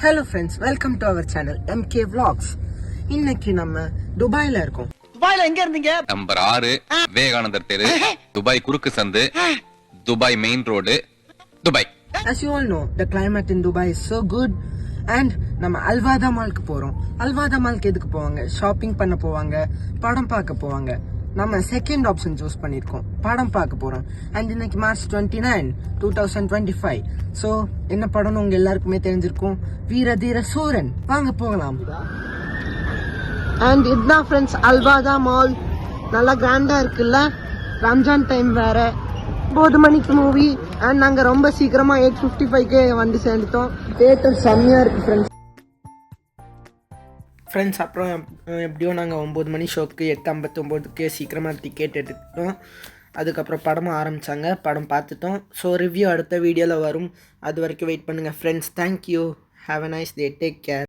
Hello friends, welcome to our channel MK Vlogs. இன்னைக்கு நம்ம துபாயில இருக்கோம். துபாயில எங்க இருந்தீங்க? நம்பர் 6 விவேகானந்தர் தெரு, துபாய் குறுக்கு சந்து, Dubai main road, Dubai. As you all know, the climate in Dubai is so good. And நம்ம அல்வாதா மால்க்கு போறோம். அல்வாதா மால்க்கு எதுக்கு போவாங்க? ஷாப்பிங் பண்ண போவாங்க, படம் பார்க்க போவாங்க. நம்ம செகண்ட் ஆப்ஷன் சூஸ் பண்ணிருக்கோம், படம் பார்க்க போறோம். அண்ட் இன்னைக்கு March 29, 2025. ஸோ என்ன படம்னு உங்க எல்லாருக்குமே தெரிஞ்சிருக்கும், வீர தீர சூரன். வாங்க போகலாம். அண்ட் இதுதான் ஃப்ரெண்ட்ஸ் அல்வாதா மால். நல்லா கிராண்டா இருக்குல்ல, ரம்ஜான் டைம் வேற, 9 மணிக்கு மூவி. அண்ட் நாங்கள் ரொம்ப சீக்கிரமா 8:55 வந்து சேர்ந்துட்டோம். தியேட்டர் செம்மையா இருக்கு ஃப்ரெண்ட்ஸ். அப்புறம் எப்படியோ நாங்கள் 9 மணி ஷோக்கு 8:59 சீக்கிரமாக டிக்கெட் எடுத்துட்டோம். அதுக்கப்புறம் படமும் ஆரம்பித்தாங்க, படம் பார்த்துட்டோம். ஸோ ரிவ்யூ அடுத்த வீடியோவில் வரும். அது வரைக்கும் வெயிட் பண்ணுங்கள் friends. Thank you. Have a nice day. Take care.